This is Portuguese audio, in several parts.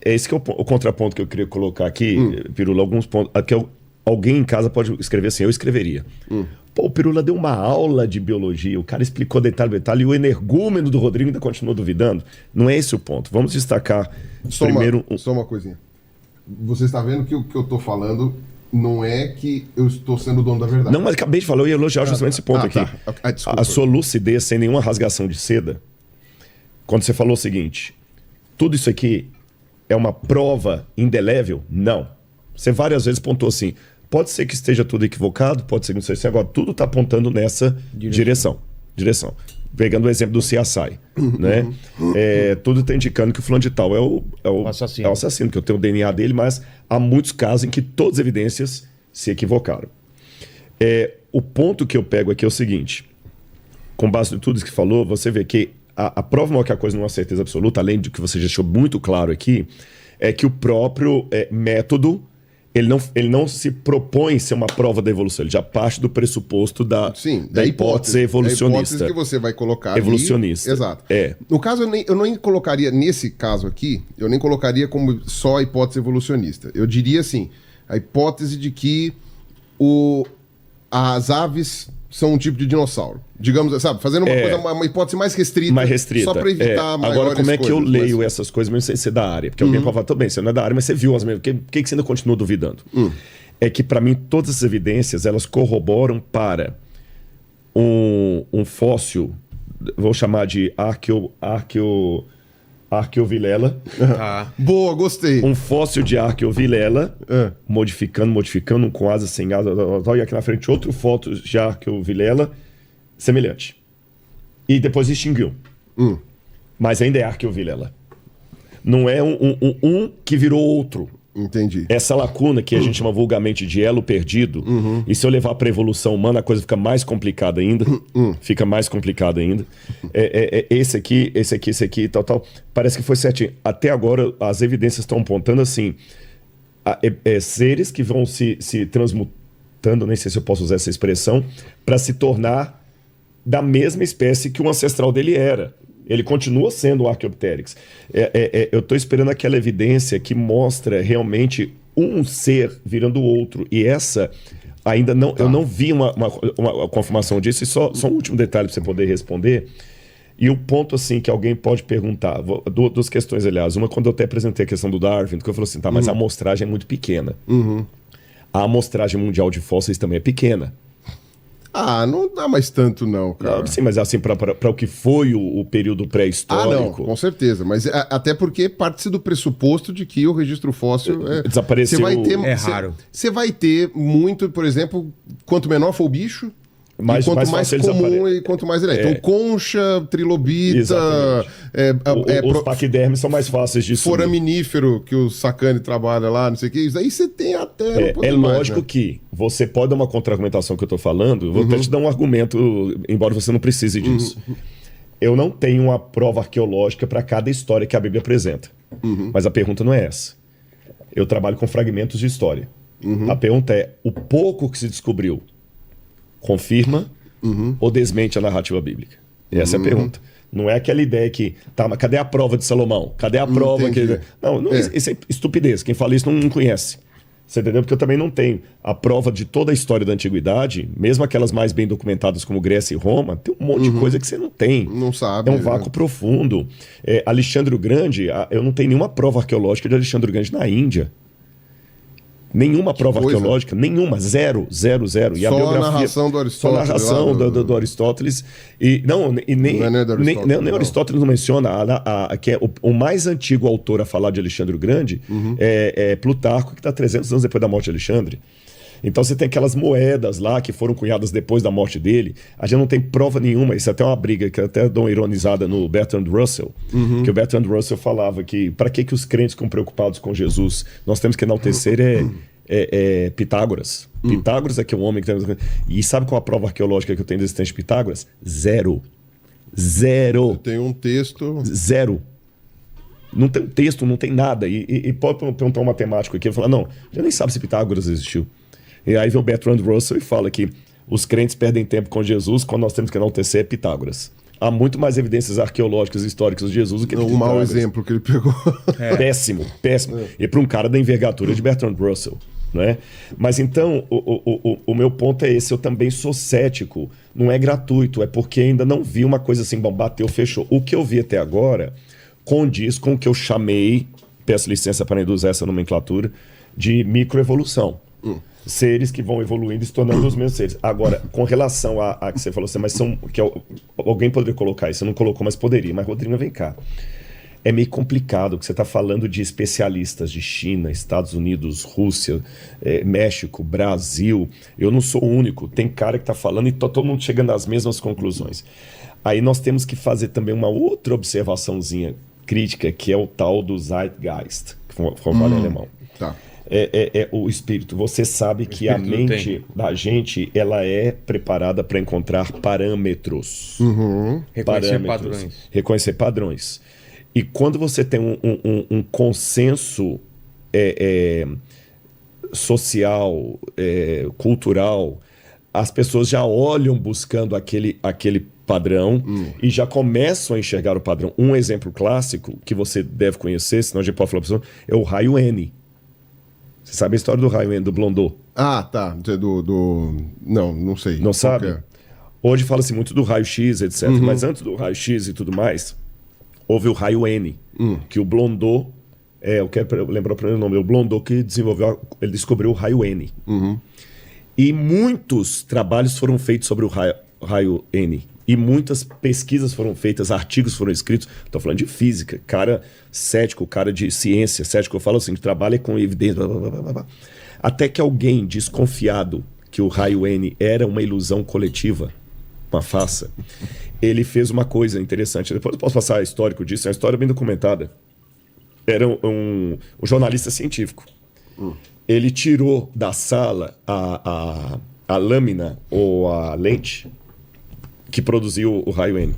É esse que é o contraponto que eu queria colocar aqui, Pirula, alguns pontos. Alguém em casa pode escrever assim, eu escreveria. Pô, o Pirula deu uma aula de biologia, o cara explicou detalhe por detalhe, e o energúmeno do Rodrigo ainda continua duvidando. Não é esse o ponto. Vamos destacar primeiro... Só uma coisinha. Você está vendo que o que eu estou falando não é que eu estou sendo o dono da verdade. Não, mas acabei de falar, eu ia elogiar justamente esse ponto aqui. Tá. Desculpa. A sua lucidez, sem nenhuma rasgação de seda, quando você falou o seguinte, tudo isso aqui é uma prova indelével? Não. Você várias vezes pontuou assim, pode ser que esteja tudo equivocado, pode ser que não seja assim, agora tudo está apontando nessa direção. Pegando o exemplo do CSI, né? Tudo está indicando que o fulano de tal é o assassino, que eu tenho o DNA dele, mas há muitos casos em que todas as evidências se equivocaram. O ponto que eu pego aqui é o seguinte, com base em tudo isso que falou, você vê que a prova maior que a coisa não é uma certeza absoluta, além do que você já deixou muito claro aqui, é que o próprio método, ele não se propõe ser uma prova da evolução, ele já parte do pressuposto da hipótese evolucionista. A hipótese que você vai colocar evolucionista. Ali, exato. No caso, eu nem colocaria, nesse caso aqui, eu nem colocaria como só a hipótese evolucionista. Eu diria assim, a hipótese de que as aves são um tipo de dinossauro. Digamos, sabe, fazendo uma hipótese mais restrita. Só para evitar maiores Agora, como é que eu coisas, leio essas coisas, mesmo sem ser da área? Porque alguém pode falar, tudo bem, você não é da área, mas você viu as mesmas. Por que você ainda continua duvidando? É que, para mim, todas as evidências, elas corroboram para um fóssil, vou chamar de Arqueovilela. Boa, gostei. Um fóssil de Arqueovilela, modificando, com asa, sem asa, e aqui na frente outro fóssil de Arqueovilela, semelhante. E depois extinguiu. Mas ainda é Arqueovilela. Não é um que virou outro. Entendi. Essa lacuna que a gente chama vulgarmente de elo perdido, e se eu levar para a evolução humana, a coisa fica mais complicada ainda. Fica mais complicada ainda. Esse aqui, tal. Parece que foi certinho. Até agora, as evidências estão apontando assim, seres que vão se transmutando, nem sei se eu posso usar essa expressão, para se tornar da mesma espécie que o ancestral dele era. Ele continua sendo o Archaeopteryx. Eu estou esperando aquela evidência que mostra realmente um ser virando o outro. E essa ainda não... Eu não vi uma confirmação disso. E só um último detalhe para você poder responder. E o ponto, assim, que alguém pode perguntar... Duas questões, aliás. Uma, quando eu até apresentei a questão do Darwin, que eu falei assim, tá, mas a amostragem é muito pequena. A amostragem mundial de fósseis também é pequena. Não dá mais tanto não, cara. Sim, mas assim, para o que foi o período pré-histórico... não, com certeza. Mas até porque parte-se do pressuposto de que o registro fóssil... desapareceu. Raro. Você vai ter muito, por exemplo, quanto menor for o bicho... Quanto mais comum e quanto mais ele é. Então, concha, trilobita... Os paquidermes são mais fáceis de sumir. Foraminífero, que o Sacani trabalha lá, não sei o que. Isso aí você tem até... lógico que você pode dar uma contra-argumentação que eu estou falando. Vou até te dar um argumento, embora você não precise disso. Eu não tenho uma prova arqueológica para cada história que a Bíblia apresenta. Mas a pergunta não é essa. Eu trabalho com fragmentos de história. A pergunta é, o pouco que se descobriu confirma ou desmente a narrativa bíblica? Essa é a pergunta. Não é aquela ideia que, tá, mas cadê a prova de Salomão? Cadê a prova que... Não, isso é estupidez. Quem fala isso não conhece. Você entendeu? Porque eu também não tenho a prova de toda a história da antiguidade, mesmo aquelas mais bem documentadas como Grécia e Roma, tem um monte de coisa que você não tem. Não sabe. É um vácuo profundo. Alexandre o Grande, eu não tenho nenhuma prova arqueológica de Alexandre o Grande na Índia. Nenhuma prova arqueológica, nenhuma, zero. E a biografia, a narração do Aristóteles. Só a narração do Aristóteles. Nem Aristóteles não menciona, que é o mais antigo autor a falar de Alexandre o Grande, é Plutarco, que está 300 anos depois da morte de Alexandre. Então você tem aquelas moedas lá que foram cunhadas depois da morte dele. A gente não tem prova nenhuma. Isso é até uma briga que até dou uma ironizada no Bertrand Russell. Que o Bertrand Russell falava que para que os crentes ficam preocupados com Jesus? Nós temos que enaltecer Pitágoras. Pitágoras é que é um homem que tem... E sabe qual a prova arqueológica que eu tenho da existência de Pitágoras? Zero. Eu tenho um texto... Zero. Não tem texto, não tem nada. E pode perguntar um matemático aqui e falar, não, já nem sabe se Pitágoras existiu. E aí vem o Bertrand Russell e fala que os crentes perdem tempo com Jesus quando nós temos que enaltecer Pitágoras. Há muito mais evidências arqueológicas e históricas de Jesus do que Um mau exemplo que ele pegou. Péssimo, péssimo. E para um cara da envergadura de Bertrand Russell. Né? Mas então, o meu ponto é esse. Eu também sou cético. Não é gratuito, é porque ainda não vi uma coisa assim, bom, bateu, fechou. O que eu vi até agora condiz com o que eu chamei, peço licença para não usar essa nomenclatura, de microevolução. Seres que vão evoluindo e se tornando os mesmos seres. Agora, com relação a que você falou assim, mas são. Alguém poderia colocar isso, você não colocou, mas poderia. Mas, Rodrigo, vem cá. É meio complicado que você está falando de especialistas de China, Estados Unidos, Rússia, México, Brasil. Eu não sou o único. Tem cara que está falando e todo mundo chegando às mesmas conclusões. Aí nós temos que fazer também uma outra observaçãozinha crítica, que é o tal do Zeitgeist, que foi um alemão. Tá. O espírito. Você sabe que a mente da gente ela é preparada para encontrar parâmetros. Reconhecer padrões. Reconhecer padrões. E quando você tem um consenso social, cultural, as pessoas já olham buscando aquele padrão e já começam a enxergar o padrão. Um exemplo clássico que você deve conhecer, senão a gente pode falar para você, é o raio N. Você sabe a história do raio N, do Blondeau? Ah, tá. Não sei. Não sabe? Hoje fala-se muito do raio-x, etc. Mas antes do raio-x e tudo mais, houve o raio N, que o Blondeau, eu quero lembrar o primeiro nome, o Blondeau que ele descobriu o raio N. E muitos trabalhos foram feitos sobre o raio N. E muitas pesquisas foram feitas, artigos foram escritos. Estou falando de física, cara cético, cara de ciência, cético, eu falo assim, que trabalha com evidência, blá, blá, blá, blá. Até que alguém desconfiado que o raio N era uma ilusão coletiva, uma farsa, ele fez uma coisa interessante. Depois eu posso passar histórico disso, é uma história bem documentada. Era um jornalista científico. Ele tirou da sala a lâmina ou a lente que produziu o raio N.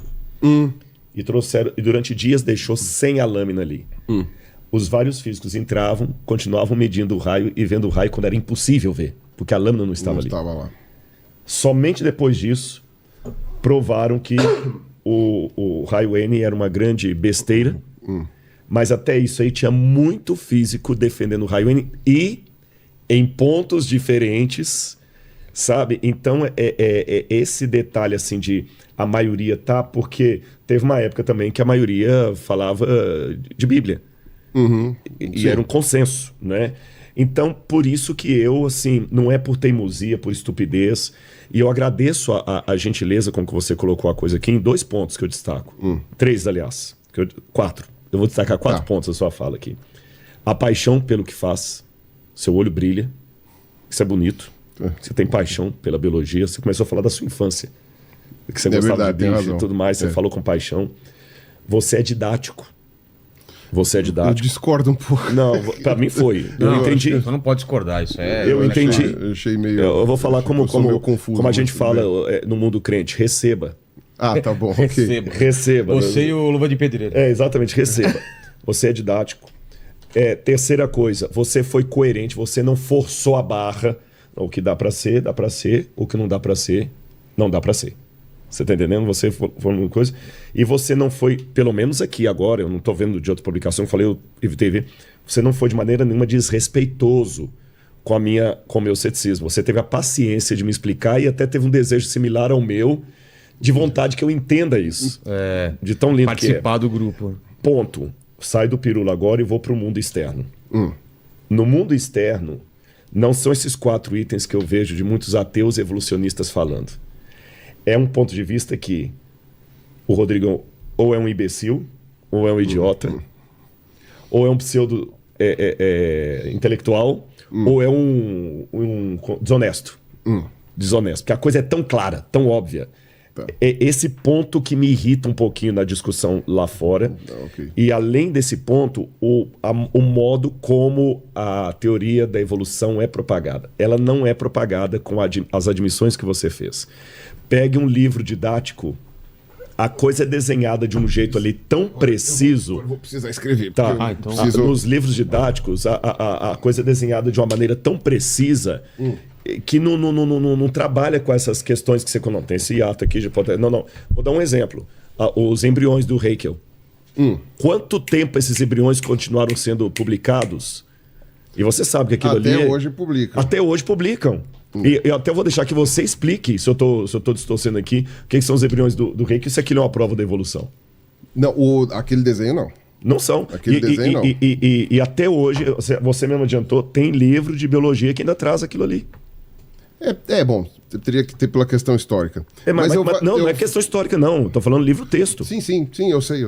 E trouxeram, e durante dias deixou sem a lâmina ali. Os vários físicos entravam, continuavam medindo o raio e vendo o raio quando era impossível ver, porque a lâmina não estava ali. Estava lá. Somente depois disso, provaram que o raio N era uma grande besteira, mas até isso aí tinha muito físico defendendo o raio N e em pontos diferentes, sabe? Então, esse detalhe assim de a maioria tá, porque teve uma época também que a maioria falava de Bíblia. E era um consenso, né? Então, por isso que eu, assim, não é por teimosia, por estupidez, e eu agradeço a gentileza com que você colocou a coisa aqui em 2 pontos que eu destaco. 3, aliás. 4. Eu vou destacar 4 pontos da sua fala aqui. A paixão pelo que faz, seu olho brilha, isso é bonito. Você tem paixão pela biologia, você começou a falar da sua infância, que você gostava de bicho e tudo mais, você falou com paixão. Você é didático. Você é didático. Eu discordo um pouco. Não, pra mim foi. Eu entendi. Você não pode discordar, isso é... Eu entendi. Eu achei meio... Eu vou falar como confuso, a gente fala no mundo crente. Receba. Ah, tá bom. Ok. Receba. Você e o Luva de Pedreiro. Exatamente, receba. Você é didático. Terceira coisa, você foi coerente, você não forçou a barra. O que dá pra ser, dá pra ser. O que não dá pra ser, não dá pra ser. Você tá entendendo? Você foi uma coisa. E você não foi, pelo menos aqui agora, eu não tô vendo de outra publicação, eu falei, eu evitei ver. Você não foi de maneira nenhuma desrespeitoso com o meu ceticismo. Você teve a paciência de me explicar e até teve um desejo similar ao meu, de vontade que eu entenda isso. De tão lindo que é. Participar do grupo. Ponto. Sai do pirula agora e vou pro mundo externo. No mundo externo, não são esses 4 itens que eu vejo de muitos ateus evolucionistas falando. É um ponto de vista que o Rodrigo ou é um imbecil, ou é um idiota, ou é um pseudo intelectual, ou é um desonesto. Desonesto. Porque a coisa é tão clara, tão óbvia. Tá. É esse ponto que me irrita um pouquinho na discussão lá fora. Okay. E além desse ponto, o modo como a teoria da evolução é propagada. Ela não é propagada com as admissões que você fez. Pegue um livro didático, a coisa é desenhada de um jeito ali tão preciso. Eu vou precisar escrever. Tá. Então... Nos livros didáticos, a coisa é desenhada de uma maneira tão precisa que não trabalha com essas questões que você não tem esse hiato aqui de poder. Não. Vou dar um exemplo. os embriões do Haeckel. Quanto tempo esses embriões continuaram sendo publicados? E você sabe que aquilo ali... Até hoje publicam. Até hoje publicam. E eu até vou deixar que você explique, se eu tô distorcendo aqui, o que são os embriões do Haeckel, se aquilo é uma prova da evolução. Não, aquele desenho não. Não são. Aquele desenho não. E até hoje, você mesmo adiantou, tem livro de biologia que ainda traz aquilo ali. Bom, teria que ter pela questão histórica. Não é questão histórica, não. Tô falando livro-texto. Sim, eu sei.